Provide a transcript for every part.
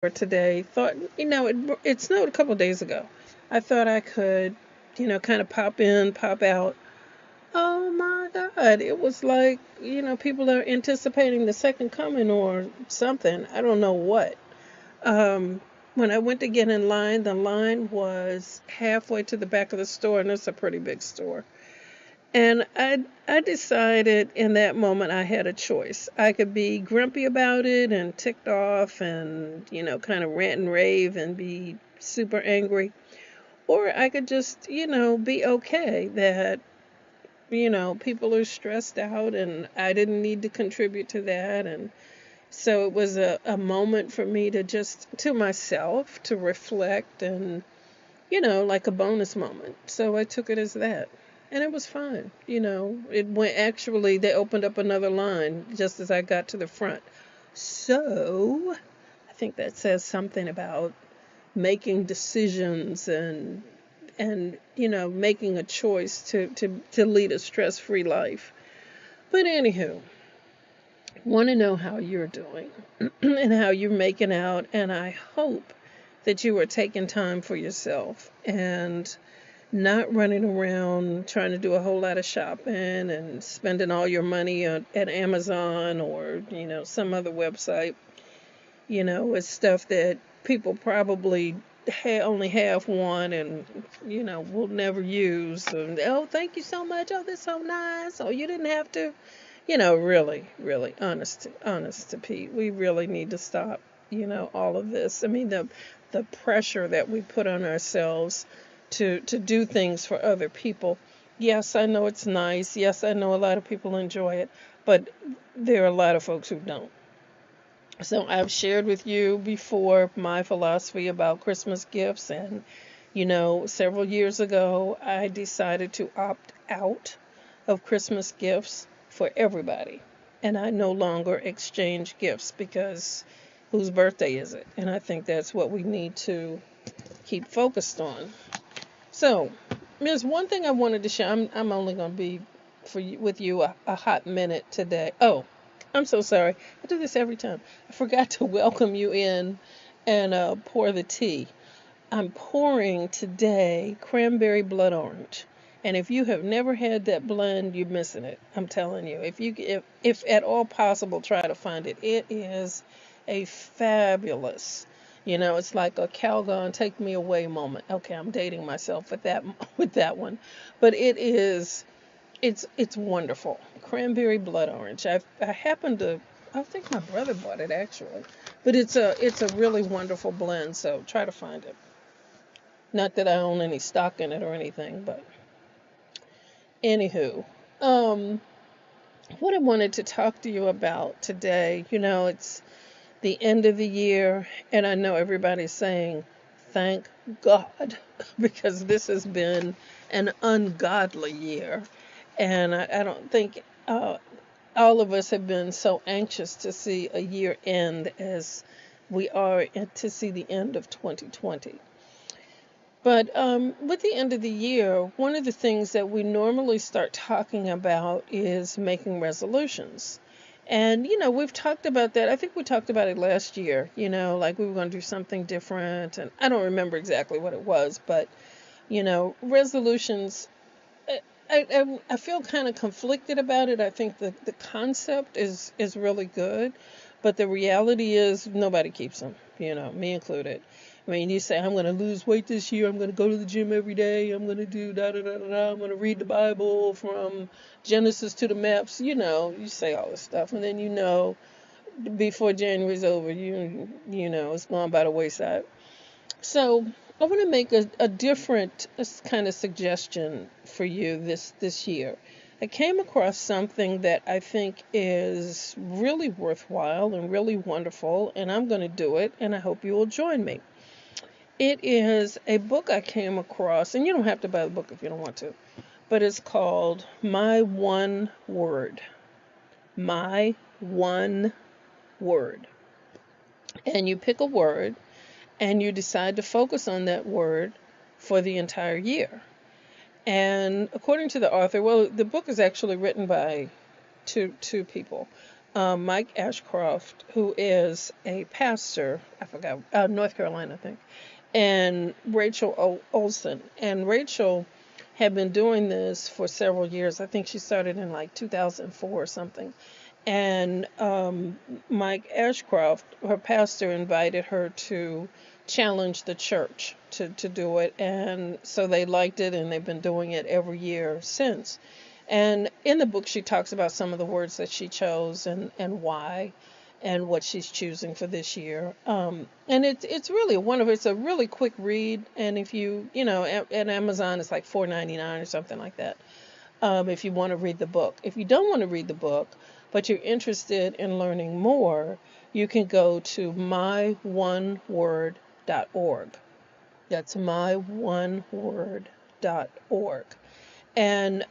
for today. Thought, it snowed a couple days ago. I thought I could, kind of pop in, pop out. Oh my God. It was like, people are anticipating the second coming or something. I don't know what. Um, when I went to get in line, the line was halfway to the back of the store, and it's a pretty big store. And I decided in that moment I had a choice. I could be grumpy about it and ticked off and, kind of rant and rave and be super angry. Or I could just, be okay that, people are stressed out and I didn't need to contribute to that. And so it was a moment for me to just, to myself, to reflect and, like a bonus moment. So I took it as that. And it was fine. It went actually, they opened up another line just as I got to the front. So I think that says something about making decisions and making a choice to lead a stress-free life. But anywho, want to know how you're doing and how you're making out, and I hope that you are taking time for yourself and not running around trying to do a whole lot of shopping and spending all your money at Amazon or, some other website, with stuff that people probably only have one and, will never use. And, oh, thank you so much. Oh, that's so nice. Oh, you didn't have to. Really, really, honest to Pete, we really need to stop, all of this. I mean, the pressure that we put on ourselves to do things for other people. Yes, I know it's nice. Yes, I know a lot of people enjoy it, but there are a lot of folks who don't. So I've shared with you before my philosophy about Christmas gifts, and several years ago I decided to opt out of Christmas gifts for everybody. And I no longer exchange gifts because whose birthday is it? And I think that's what we need to keep focused on. So, there's one thing I wanted to share. I'm only going to be with you a hot minute today. Oh, I'm so sorry. I do this every time. I forgot to welcome you in and pour the tea. I'm pouring today cranberry blood orange. And if you have never had that blend, you're missing it. I'm telling you. If at all possible, try to find it. It is a fabulous, it's like a Calgon take me away moment. Okay, I'm dating myself with that with that one. But it's wonderful. Cranberry blood orange. I happen to, I think my brother bought it actually. But it's a really wonderful blend, so try to find it. Not that I own any stock in it or anything, but anywho, um, what I wanted to talk to you about today, it's the end of the year, and I know everybody's saying, thank God, because this has been an ungodly year, and I don't think all of us have been so anxious to see a year end as we are to see the end of 2020. But with the end of the year, one of the things that we normally start talking about is making resolutions. And, we've talked about that. I think we talked about it last year, like we were going to do something different. And I don't remember exactly what it was, but, resolutions, I feel kind of conflicted about it. I think the concept is really good, but the reality is nobody keeps them, me included. I mean, you say, I'm going to lose weight this year. I'm going to go to the gym every day. I'm going to do da da da da da. I'm going to read the Bible from Genesis to the maps. You say all this stuff. And then, before January's over, it's gone by the wayside. So I want to make a different kind of suggestion for you this year. I came across something that I think is really worthwhile and really wonderful, and I'm going to do it, and I hope you will join me. It is a book I came across, and you don't have to buy the book if you don't want to, but it's called My One Word. My One Word. And you pick a word, and you decide to focus on that word for the entire year. And according to the author, well, the book is actually written by two people. Mike Ashcroft, who is a pastor, I forgot, North Carolina, I think, and Rachel Olson. And Rachel had been doing this for several years. I think she started in like 2004 or something. And Mike Ashcroft, her pastor, invited her to challenge the church to do it. And so they liked it, and they've been doing it every year since. And in the book, she talks about some of the words that she chose and why and what she's choosing for this year. And it's really wonderful. It's a really quick read. And if at Amazon, it's like $4.99 or something like that. If you want to read the book. If you don't want to read the book, but you're interested in learning more, you can go to myoneword.org. That's myoneword.org. And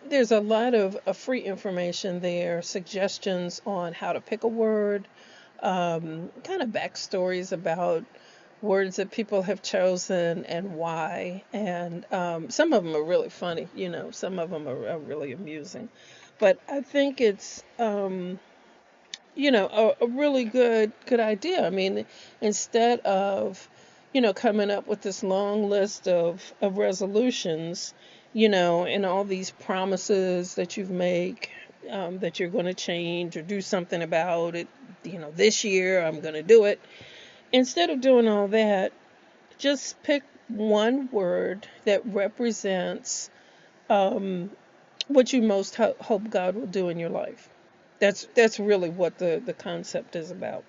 there's a lot of free information there, suggestions on how to pick a word, kind of backstories about words that people have chosen and why. And some of them are really funny, some of them are really amusing. But I think it's, a really good idea. I mean, instead of, coming up with this long list of resolutions, and all these promises that you've made, that you're going to change or do something about it, this year I'm going to do it. Instead of doing all that, just pick one word that represents what you most hope God will do in your life. That's really what the concept is about.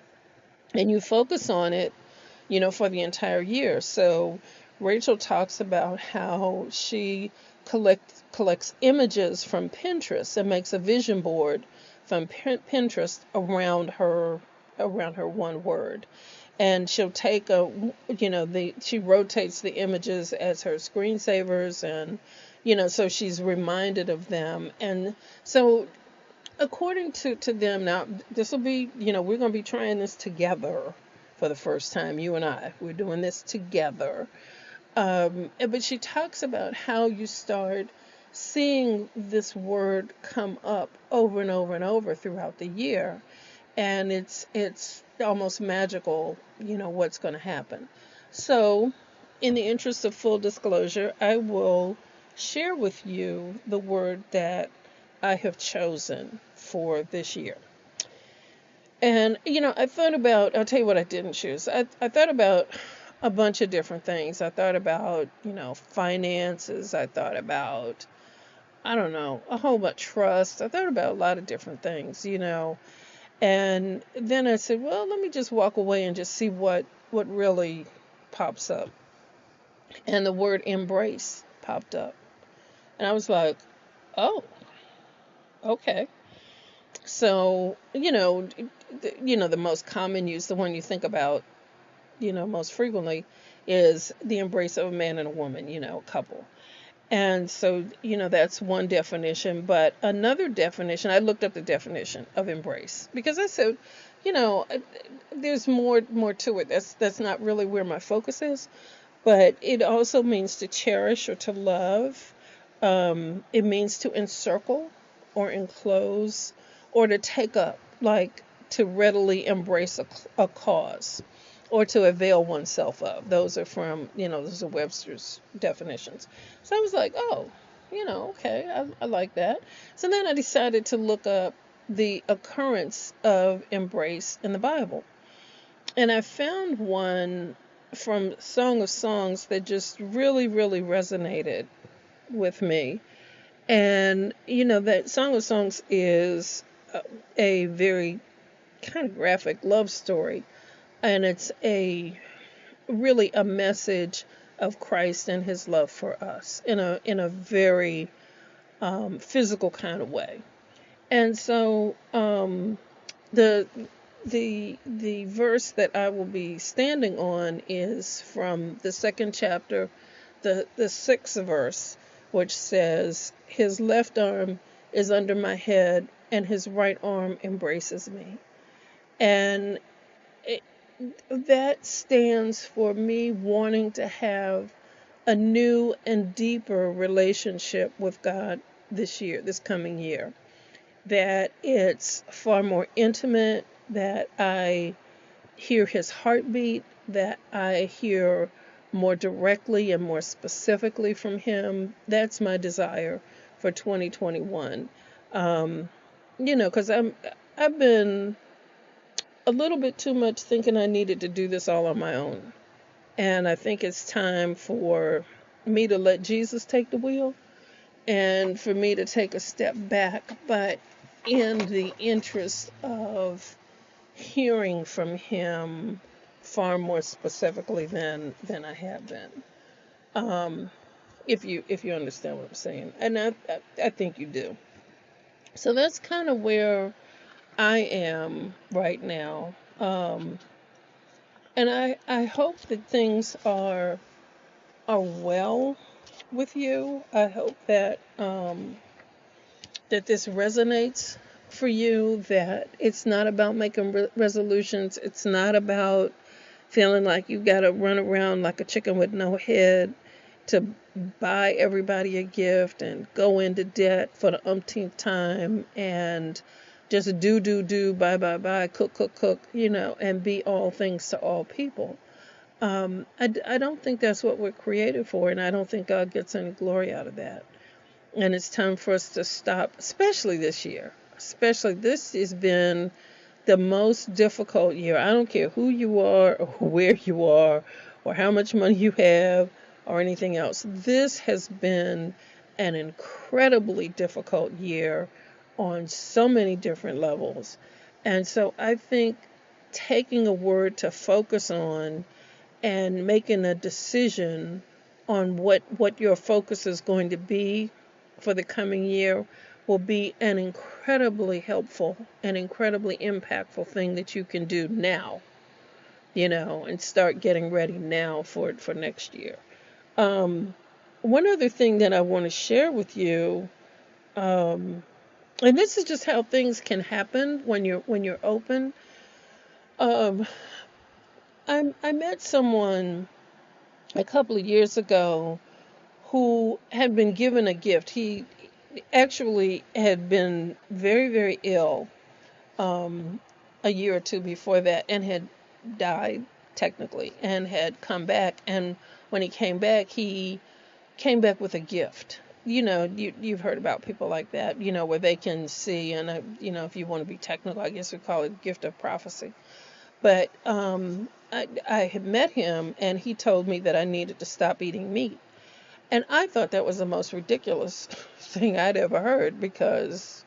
And you focus on it, for the entire year. So Rachel talks about how she collects images from Pinterest and makes a vision board from Pinterest around her one word. And she'll take she rotates the images as her screensavers, and so she's reminded of them. And so according to them, now this will be, we're going to be trying this together for the first time. You and we're doing this together. But she talks about how you start seeing this word come up over and over and over throughout the year, and it's almost magical, what's going to happen. So, in the interest of full disclosure, I will share with you the word that I have chosen for this year. And, I thought about, I'll tell you what I didn't choose. I thought about a bunch of different things. I thought about, finances. I thought about, I don't know, a whole bunch, trust. I thought about a lot of different things, And then I said, well, let me just walk away and just see what really pops up. And the word embrace popped up. And I was like, oh, okay. So, the most common use, the one you think about, most frequently, is the embrace of a man and a woman, a couple. And so, that's one definition. But another definition, I looked up the definition of embrace because I said, there's more to it. That's not really where my focus is. But it also means to cherish or to love. It means to encircle or enclose or to take up, like to readily embrace a cause or to avail oneself of. Those are from, those are Webster's definitions. So I was like, oh, okay, I like that. So then I decided to look up the occurrence of embrace in the Bible. And I found one from Song of Songs that just really, really resonated with me. And, that Song of Songs is a very kind of graphic love story. And it's really a message of Christ and his love for us in a very physical kind of way. And so the the verse that I will be standing on is from the second chapter, the sixth verse, which says, "His left arm is under my head, and his right arm embraces me." And that stands for me wanting to have a new and deeper relationship with God this coming year. that it's far more intimate, that I hear his heartbeat, that I hear more directly and more specifically from him. That's my desire for 2021. Um, because I've been a little bit too much thinking I needed to do this all on my own. And I think it's time for me to let Jesus take the wheel and for me to take a step back, but in the interest of hearing from him far more specifically than I have been. Um, if you understand what I'm saying, and I think you do. So that's kind of where I am right now. And I hope that things are well with you. I hope that this resonates for you, that it's not about making resolutions. It's not about feeling like you got to run around like a chicken with no head to buy everybody a gift and go into debt for the umpteenth time and just do, buy, cook, and be all things to all people. I don't think that's what we're created for, and I don't think God gets any glory out of that. And it's time for us to stop, especially this year. Especially this has been the most difficult year. I don't care who you are or where you are or how much money you have or anything else. This has been an incredibly difficult year on so many different levels. And so I think taking a word to focus on and making a decision on what your focus is going to be for the coming year will be an incredibly helpful and incredibly impactful thing that you can do now, and start getting ready now for next year. Um, One other thing that I want to share with you, and this is just how things can happen when you're open. Um, I met someone a couple of years ago who had been given a gift. He actually had been very, very ill a year or two before that and had died technically and had come back. And when he came back with a gift. You've heard about people like that, where they can see, and if you want to be technical, I guess we call it gift of prophecy. But I had met him, and he told me that I needed to stop eating meat. And I thought that was the most ridiculous thing I'd ever heard, because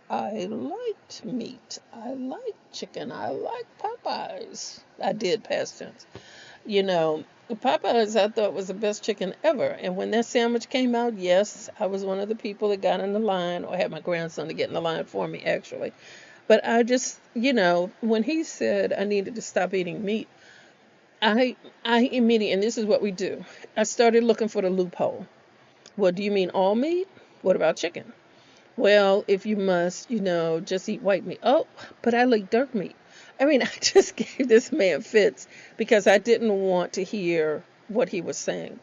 I liked meat. I liked chicken. I liked Popeyes. I did, past tense. Popeyes I thought was the best chicken ever. And when that sandwich came out, yes, I was one of the people that got in the line, or had my grandson to get in the line for me, actually. But I just, when he said I needed to stop eating meat, I immediately, and this is what we do, I started looking for the loophole. Well, do you mean all meat? What about chicken? Well, if you must, just eat white meat. Oh, but I like dark meat. I mean, I just gave this man fits because I didn't want to hear what he was saying.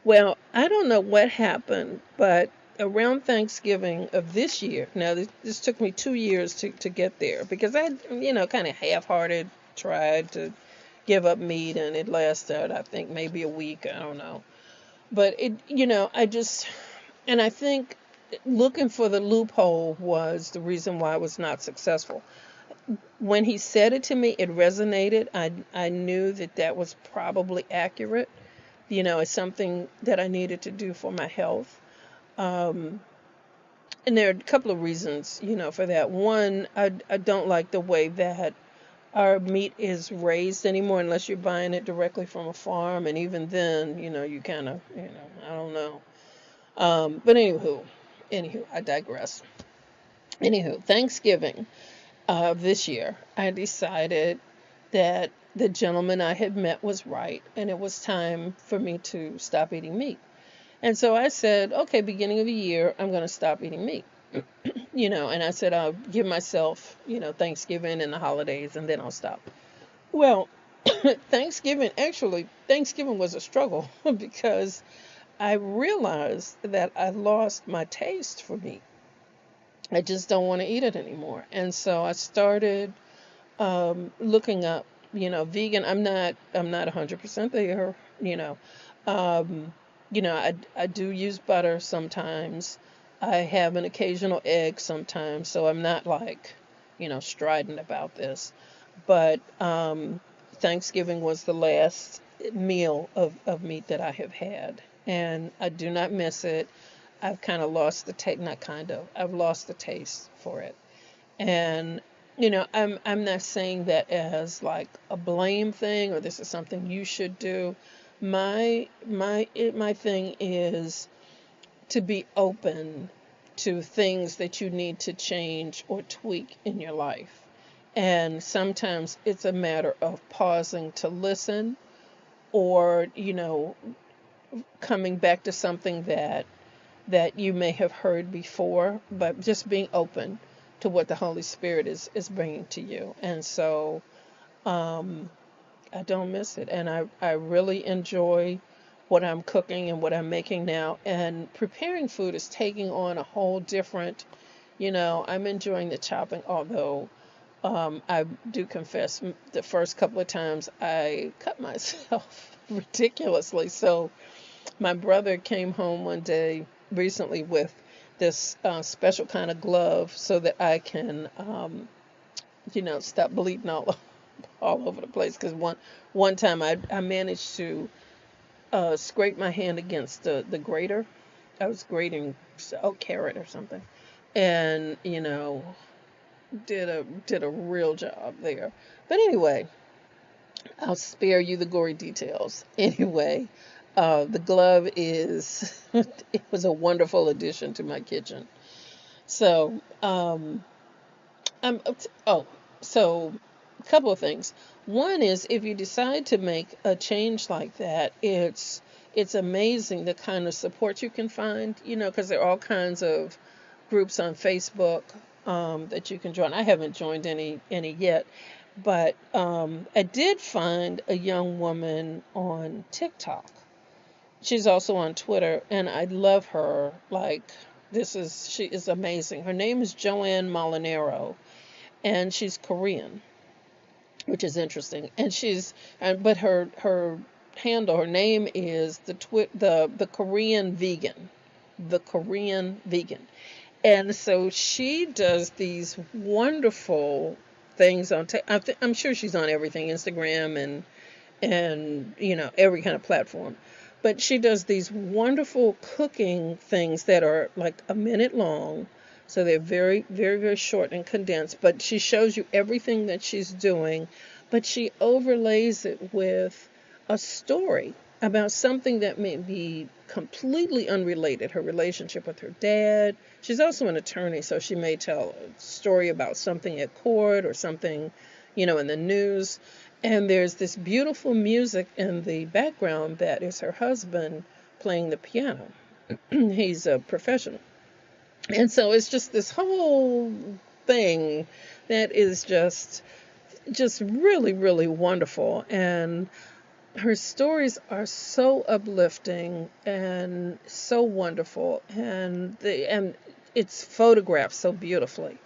Well, I don't know what happened, but around Thanksgiving of this year, now this took me 2 years to get there, because I, kind of half-hearted tried to give up meat, and it lasted, I think, maybe a week. I don't know. But and I think looking for the loophole was the reason why I was not successful. When he said it to me, it resonated. I knew that was probably accurate. It's something that I needed to do for my health. Um, and there are a couple of reasons, for that. One, I don't like the way that our meat is raised anymore, unless you're buying it directly from a farm. And even then, you kind of, I don't know. But anywho, I digress. Anywho, Thanksgiving this year, I decided that the gentleman I had met was right, and it was time for me to stop eating meat. And so I said, okay, beginning of the year, I'm going to stop eating meat. And I said, I'll give myself, Thanksgiving and the holidays, and then I'll stop. Well, Thanksgiving was a struggle because I realized that I lost my taste for meat. I just don't want to eat it anymore. And so I started looking up, vegan. I'm not 100% there, you know. Um, I do use butter sometimes. I have an occasional egg sometimes, so I'm not like, strident about this. But Thanksgiving was the last meal of meat that I have had, and I do not miss it. I've kind of lost the taste, not kind of, I've lost the taste for it. And I'm not saying that as like a blame thing or this is something you should do. My thing is to be open to things that you need to change or tweak in your life. And sometimes it's a matter of pausing to listen, or coming back to something that you may have heard before, but just being open to what the Holy Spirit is bringing to you. And so um, I don't miss it. And I really enjoy what I'm cooking and what I'm making now. And preparing food is taking on a whole different, I'm enjoying the chopping, although I do confess the first couple of times I cut myself ridiculously. So my brother came home one day recently with this special kind of glove so that I can, stop bleeding all over the place. Because one time I managed to scrape my hand against the grater. I was grating carrot or something, and did a real job there. But anyway, I'll spare you the gory details. Anyway, the glove is, it was a wonderful addition to my kitchen. So, I'm, oh, so a couple of things. One is if you decide to make a change like that, it's amazing the kind of support you can find, because there are all kinds of groups on Facebook that you can join. I haven't joined any yet, but I did find a young woman on TikTok. She's also on Twitter, and I love her. Like, she is amazing. Her name is Joanne Molinaro, and she's Korean, which is interesting. But her handle, her name is the Korean vegan, the Korean vegan. And so she does these wonderful things on. I'm sure she's on everything, Instagram and every kind of platform. But she does these wonderful cooking things that are like a minute long. So they're very, very, very short and condensed. But she shows you everything that she's doing, but she overlays it with a story about something that may be completely unrelated. Her relationship with her dad. She's also an attorney, so she may tell a story about something at court or something, in the news. And there's this beautiful music in the background that is her husband playing the piano. He's a professional. And so it's just this whole thing that is just really, really wonderful. And her stories are so uplifting and so wonderful, and it's photographed so beautifully,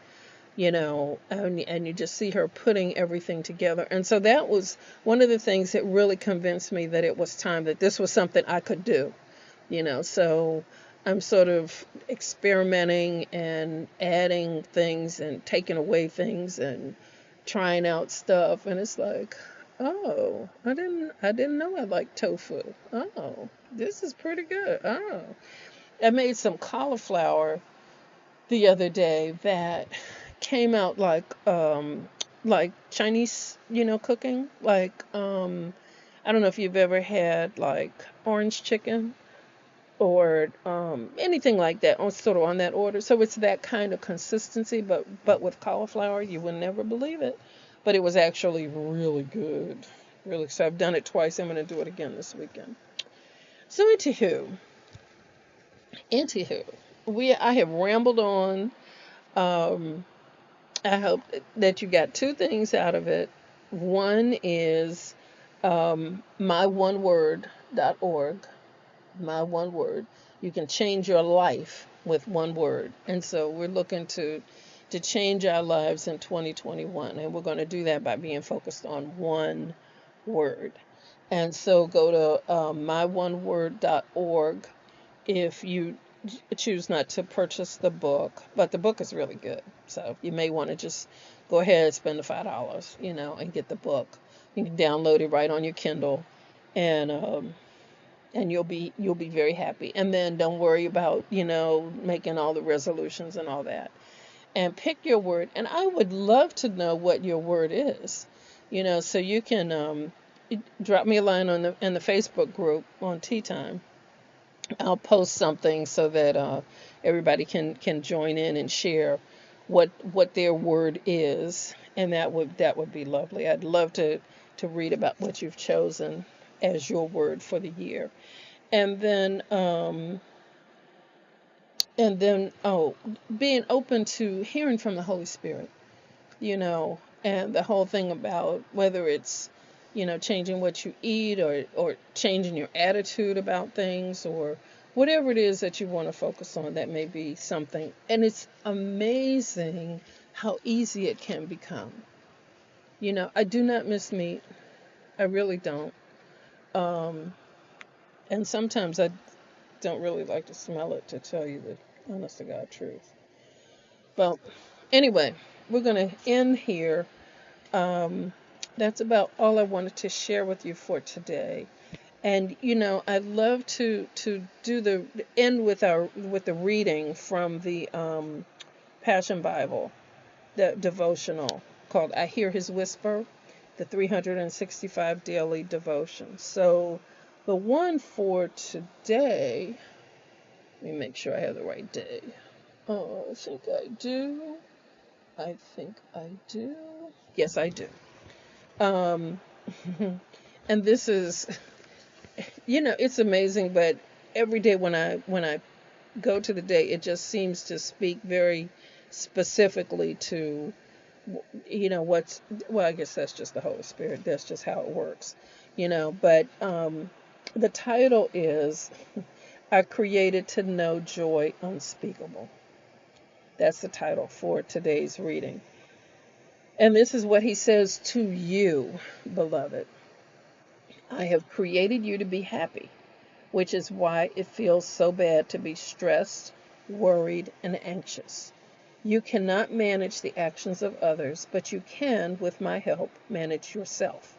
and you just see her putting everything together. And so that was one of the things that really convinced me that it was time, that this was something I could do, so I'm sort of experimenting and adding things and taking away things and trying out stuff, and it's like, oh, I didn't know I liked tofu. Oh, this is pretty good. Oh, I made some cauliflower the other day that came out like Chinese, cooking. Like I don't know if you've ever had like orange chicken or anything like that, on sort of on that order. So it's that kind of consistency, but with cauliflower, you would never believe it. But it was actually really good, really. So I've done it twice. I'm going to do it again this weekend. So anywho, I have rambled on. Um, I hope that you got two things out of it. One is myoneWord.org. My one word. You can change your life with one word. And so we're looking to change our lives in 2021, and we're going to do that by being focused on one word. And so go to myoneWord.org if you choose not to purchase the book, but the book is really good. So you may want to just go ahead and spend the $5, and get the book. You can download it right on your Kindle, and you'll be very happy. And then don't worry about making all the resolutions and all that. And pick your word. And I would love to know what your word is. So you can drop me a line in the Facebook group on Teatime. I'll post something so that everybody can join in and share what their word is, and that would be lovely. I'd love to read about what you've chosen as your word for the year, and then being open to hearing from the Holy Spirit, and the whole thing about whether it's changing what you eat, or changing your attitude about things, or whatever it is that you want to focus on. That may be something. And it's amazing how easy it can become. I do not miss meat. I really don't. Um, and sometimes I don't really like to smell it, to tell you the honest to God truth. Well, anyway, we're going to end here. That's about all I wanted to share with you for today. And I'd love to do the end with the reading from the Passion Bible, the devotional called "I Hear His Whisper," the 365 daily devotion. So the one for today, let me make sure I have the right day. Oh, I think I do. Yes, I do. Um, and this is, it's amazing, but every day when I go to the day, it just seems to speak very specifically to, what's, well, I guess that's just the Holy Spirit. That's just how it works, but the title is "I Created to Know Joy Unspeakable." That's the title for today's reading. And this is what he says to you, beloved. "I have created you to be happy, which is why it feels so bad to be stressed, worried, and anxious. You cannot manage the actions of others, but you can, with my help, manage yourself.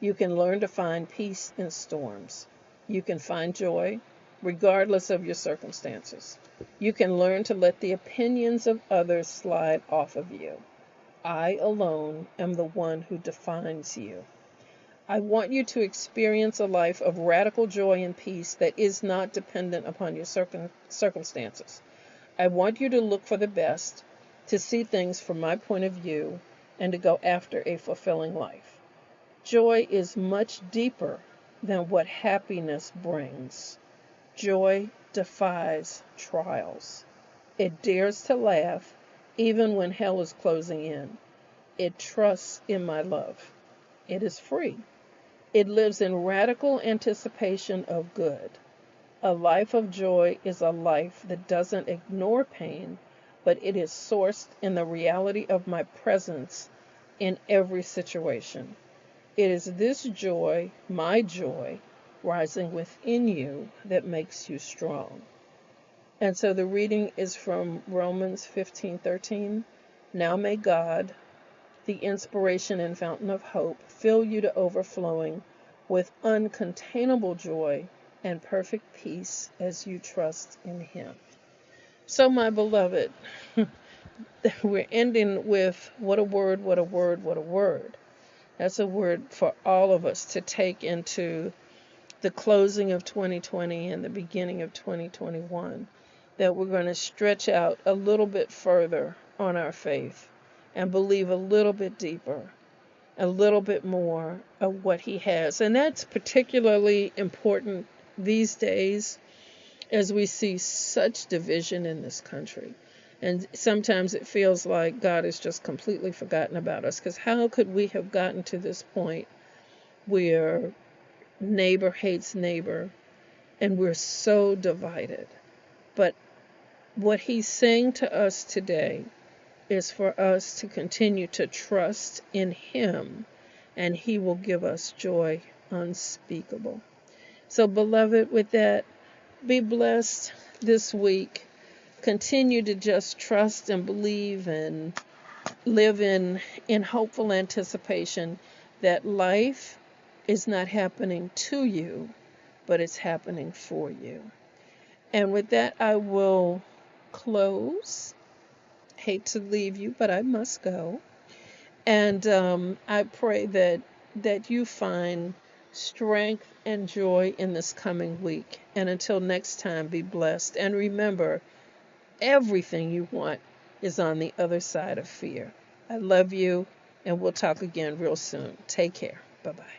You can learn to find peace in storms. You can find joy, regardless of your circumstances. You can learn to let the opinions of others slide off of you. I alone am the one who defines you. I want you to experience a life of radical joy and peace that is not dependent upon your circumstances. I want you to look for the best, to see things from my point of view, and to go after a fulfilling life. Joy is much deeper than what happiness brings. Joy defies trials. It dares to laugh even when hell is closing in. It trusts in my love. It is free. It lives in radical anticipation of good. A life of joy is a life that doesn't ignore pain, but it is sourced in the reality of my presence in every situation. It is this joy, my joy, rising within you that makes you strong." And so the reading is from Romans 15:13. "Now may God, the inspiration and fountain of hope, fill you to overflowing with uncontainable joy and perfect peace as you trust in Him." So, my beloved, we're ending with what a word, what a word, what a word. That's a word for all of us to take into the closing of 2020 and the beginning of 2021, that we're going to stretch out a little bit further on our faith and believe a little bit deeper, a little bit more of what He has. And that's particularly important these days as we see such division in this country. And sometimes it feels like God has just completely forgotten about us, because how could we have gotten to this point where neighbor hates neighbor and we're so divided? But What he's saying to us today is for us to continue to trust in him, and he will give us joy unspeakable. So, beloved, with that, be blessed this week. Continue to just trust and believe and live in hopeful anticipation that life is not happening to you, but it's happening for you. And with that, I will close. Hate to leave you, but I must go. And I pray that you find strength and joy in this coming week. And until next time, be blessed. And remember, everything you want is on the other side of fear. I love you, and we'll talk again real soon. Take care. Bye-bye.